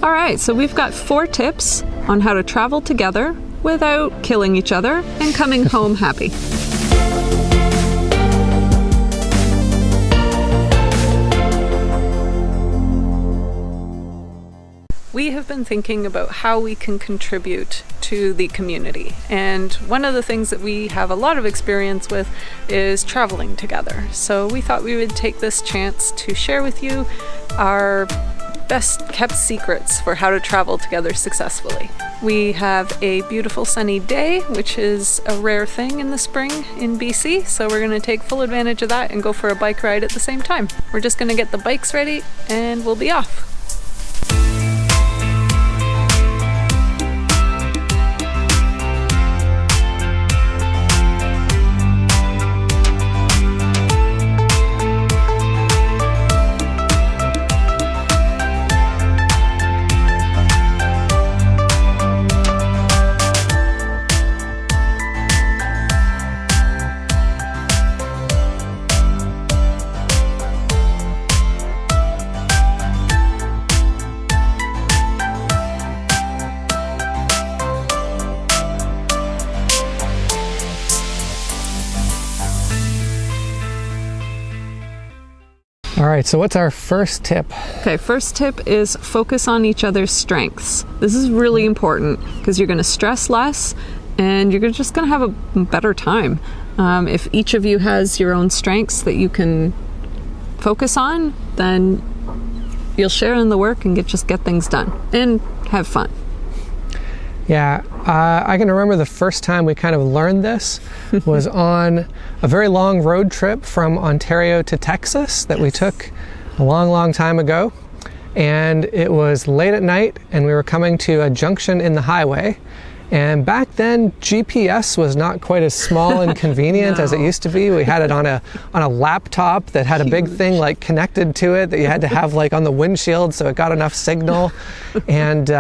All right, so we've got 4 tips on how to travel together without killing each other and coming home happy. We have been thinking about how we can contribute to the community, and one of the things that we have a lot of experience with is traveling together. So we thought we would take this chance to share with you our best kept secrets for how to travel together successfully. We have a beautiful sunny day, which is a rare thing in the spring in BC, so we're going to take full advantage of that and go for a bike ride at the same time. We're just going to get the bikes ready and we'll be off. All right, so what's our first tip? Okay, first tip is focus on each other's strengths. This is really important because you're going to stress less and you're just going to have a better time. If each of you has your own strengths that you can focus on, then you'll share in the work and just get things done and have fun. Yeah, I can remember the first time we kind of learned this was on a very long road trip from Ontario to Texas that we took a long time ago. And it was late at night and we were coming to a junction in the highway. And back then, GPS was not quite as small and convenient as it used to be. We had it on a laptop that had a big thing like connected to it that you had to have like on the windshield so it got enough signal. And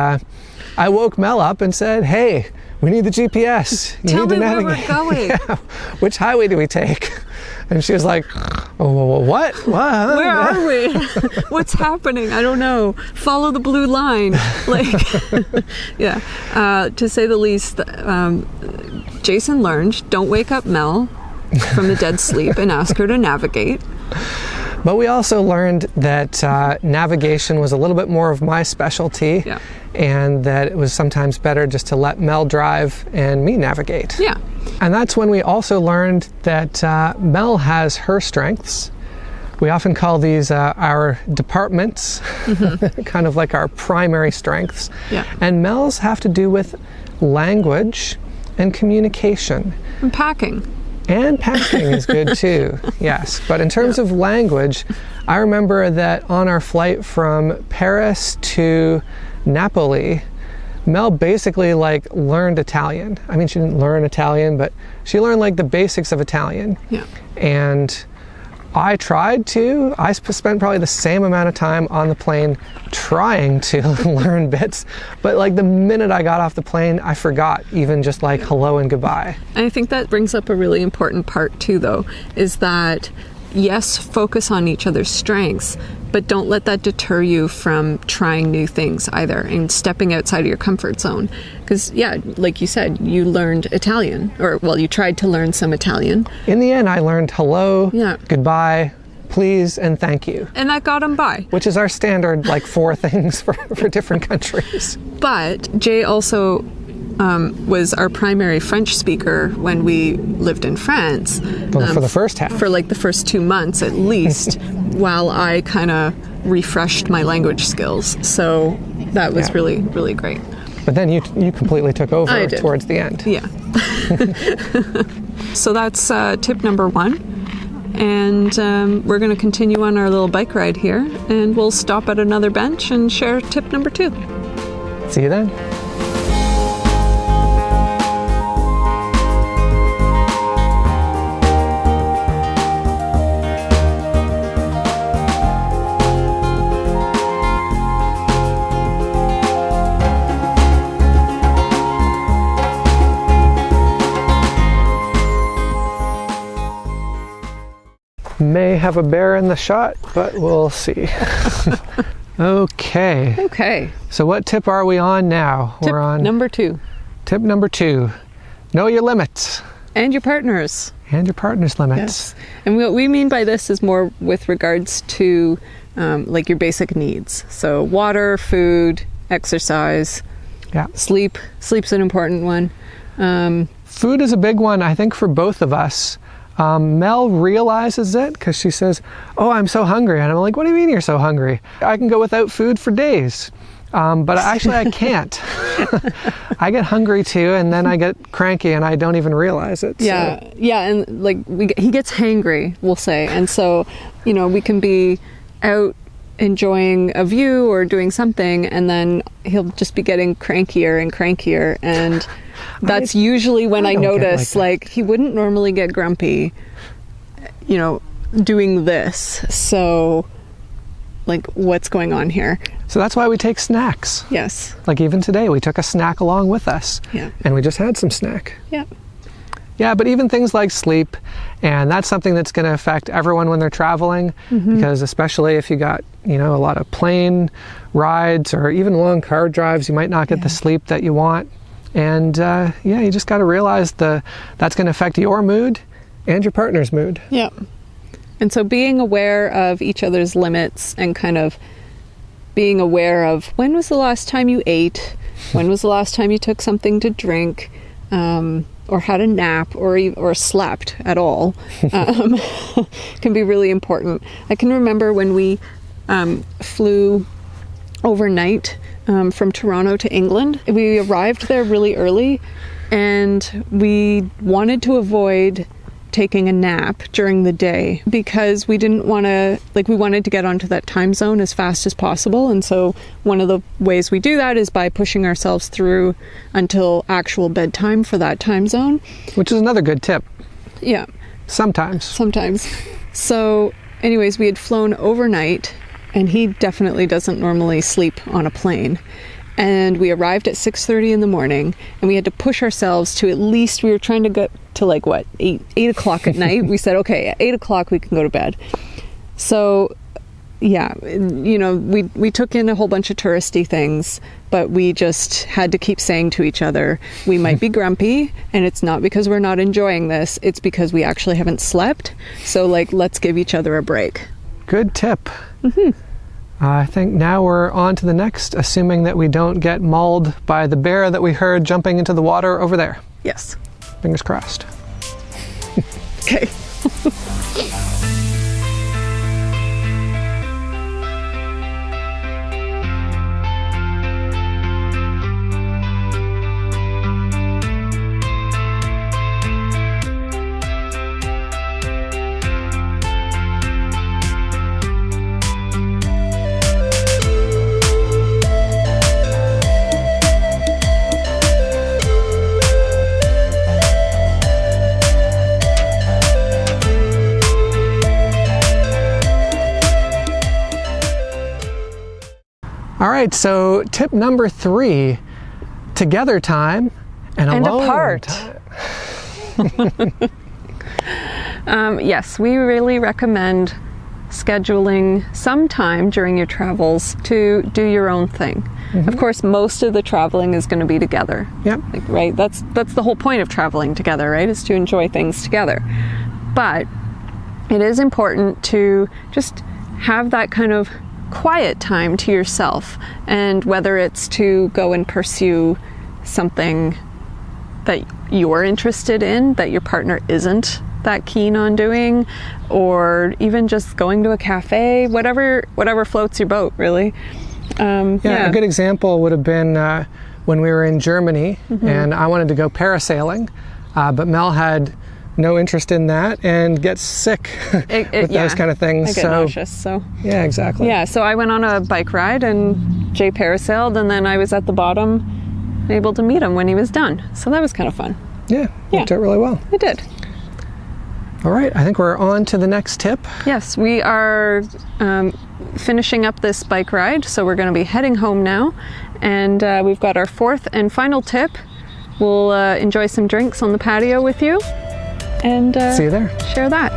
I woke Mel up and said, "Hey, we need the GPS. You Tell need to me where navigate." we're going. Yeah. Which highway do we take? And she was like, "Oh, what? Where are we? What's happening? I don't know. Follow the blue line." Like, yeah. To say the least, Jason learned, don't wake up Mel from the dead sleep and ask her to navigate. But we also learned that navigation was a little bit more of my specialty. Yeah. And that it was sometimes better just to let Mel drive and me navigate. Yeah. And that's when we also learned that Mel has her strengths. We often call these our departments, kind of like our primary strengths. Yeah. And Mel's have to do with language and communication. And packing. And packing is good too, yes. But in terms of language, I remember that on our flight from Paris to Napoli, Mel basically like learned Italian. I mean, she didn't learn Italian, but she learned like the basics of Italian. Yeah. And I tried to. I spent probably the same amount of time on the plane trying to learn bits, but like the minute I got off the plane, I forgot even just like hello and goodbye. And I think that brings up a really important part too, though, is that yes, focus on each other's strengths, but don't let that deter you from trying new things either and stepping outside of your comfort zone. Because, yeah, like you said, you learned Italian, or, well, you tried to learn some Italian. In the end, I learned hello, goodbye, please, and thank you. And that got him by. Which is our standard, like, 4 things for different countries. But Jay also was our primary French speaker when we lived in France. For the first half. For like the first 2 months at least, while I kind of refreshed my language skills. So that was really, really great. But then you completely took over towards the end. Yeah. So that's tip number 1. And we're going to continue on our little bike ride here. And we'll stop at another bench and share tip number 2. See you then. May have a bear in the shot, but we'll see. Okay. Okay. So what tip are we on now? Tip We're on number 2. tip number 2. Know your limits. And your partners. And your partner's limits. Yes. And what we mean by this is more with regards to like your basic needs. So water, food, exercise, Yeah. sleep. Sleep's an important one. Food is a big one, I think, for both of us. Mel realizes it because she says, "Oh, I'm so hungry." And I'm like, "What do you mean you're so hungry? I can go without food for days." But actually I can't. I get hungry too, and then I get cranky and I don't even realize it. Yeah, So. yeah, and like he gets hangry, we'll say, and so we can be out enjoying a view or doing something, and then he'll just be getting crankier and crankier, and that's usually when I notice like he wouldn't normally get grumpy, doing this. So, like, what's going on here? So that's why we take snacks. Yes. Like even today, we took a snack along with us. Yeah. And we just had some snack. Yeah. Yeah, but even things like sleep, and that's something that's going to affect everyone when they're traveling, because especially if you got, a lot of plane rides or even long car drives, you might not get the sleep that you want. And you just got to realize that's going to affect your mood and your partner's mood. Yeah. And so being aware of each other's limits and kind of being aware of when was the last time you ate, when was the last time you took something to drink, or had a nap or slept at all, can be really important. I can remember when we flew overnight from Toronto to England. We arrived there really early, and we wanted to avoid taking a nap during the day because we didn't want to, we wanted to get onto that time zone as fast as possible. And so one of the ways we do that is by pushing ourselves through until actual bedtime for that time zone. Which is another good tip. Yeah. Sometimes. So anyways, we had flown overnight, and he definitely doesn't normally sleep on a plane. And we arrived at 6:30 in the morning, and we had to push ourselves to at least, we were trying to get to 8 o'clock at night. We said, okay, at 8 o'clock we can go to bed. So yeah, we took in a whole bunch of touristy things, but we just had to keep saying to each other, we might be grumpy, and it's not because we're not enjoying this, it's because we actually haven't slept. So let's give each other a break. Good tip. I think now we're on to the next, assuming that we don't get mauled by the bear that we heard jumping into the water over there. Yes. Fingers crossed. Okay. All right, so tip number 3, together time and alone apart. time. Yes, we really recommend scheduling some time during your travels to do your own thing. Of course, most of the traveling is going to be together. Yep. Right? That's the whole point of traveling together, right? Is to enjoy things together. But it is important to just have that kind of quiet time to yourself, and whether it's to go and pursue something that you're interested in that your partner isn't that keen on doing, or even just going to a cafe, whatever floats your boat, really. A good example would have been when we were in Germany, and I wanted to go parasailing, but Mel had no interest in that and gets sick with those kind of things. I get nauseous, so. Yeah, exactly. Yeah, so I went on a bike ride, and Jay parasailed, and then I was at the bottom, able to meet him when he was done. So that was kind of fun. Yeah, worked out really well. It did. All right, I think we're on to the next tip. Yes, we are finishing up this bike ride, so we're going to be heading home now. And we've got our 4th and final tip. We'll enjoy some drinks on the patio with you. And see you there. Share that.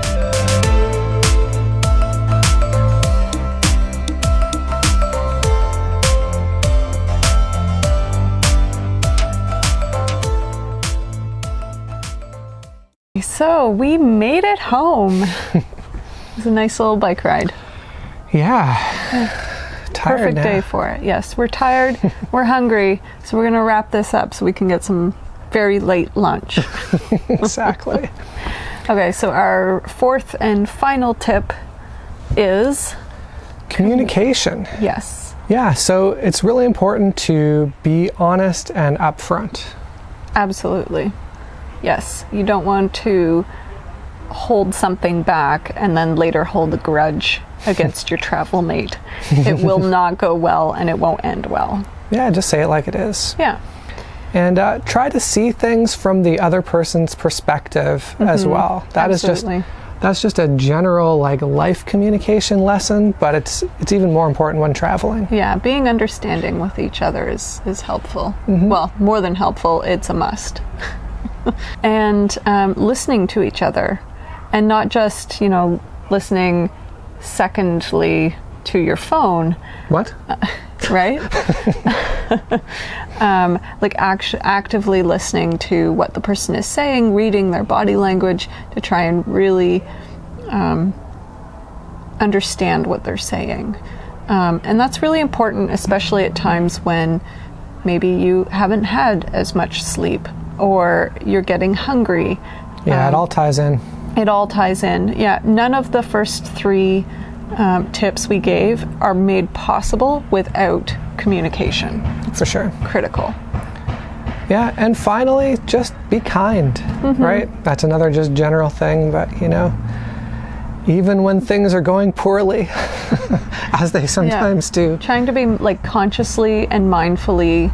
So we made it home. It was a nice little bike ride. Yeah. Tired Perfect now. day for it. Yes, we're tired, we're hungry, so we're going to wrap this up so we can get some very late lunch. Exactly. Okay, so our fourth and final tip is Communication. yes. Yeah, so it's really important to be honest and upfront. Absolutely. Yes, you don't want to hold something back and then later hold a grudge against your travel mate. It will not go well and it won't end well. Yeah, just say it like it is. Yeah. And try to see things from the other person's perspective as well. Absolutely. That's just a general like life communication lesson, but it's even more important when traveling. Yeah, being understanding with each other is helpful. Well, more than helpful, it's a must. And listening to each other, and not just, listening secondly to your phone, What? right? Like actively listening to what the person is saying, reading their body language to try and really understand what they're saying. And that's really important, especially at times when maybe you haven't had as much sleep or you're getting hungry. Yeah, it all ties in. It all ties in. Yeah, none of the first three tips we gave are made possible without communication. For sure. Critical. Yeah, and finally, just be kind, right? That's another just general thing, but even when things are going poorly, as they sometimes do. Trying to be like consciously and mindfully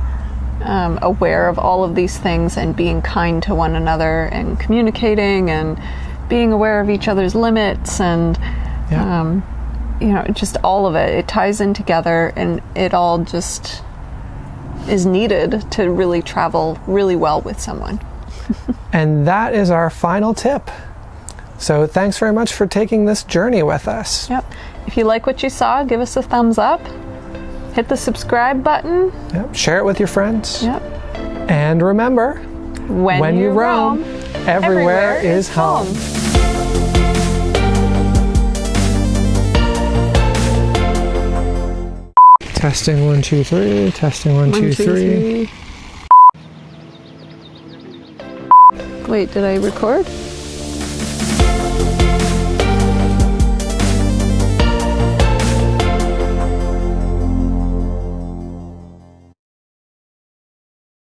aware of all of these things and being kind to one another and communicating and being aware of each other's limits and just all of it. It ties in together and it all just is needed to really travel really well with someone. And that is our final tip. So thanks very much for taking this journey with us. Yep. If you like what you saw, give us a thumbs up. Hit the subscribe button. Yep. Share it with your friends. Yep. And remember, when you roam, everywhere is home. Testing 1, 2, 3. Testing 1, 2, 3. Wait, did I record?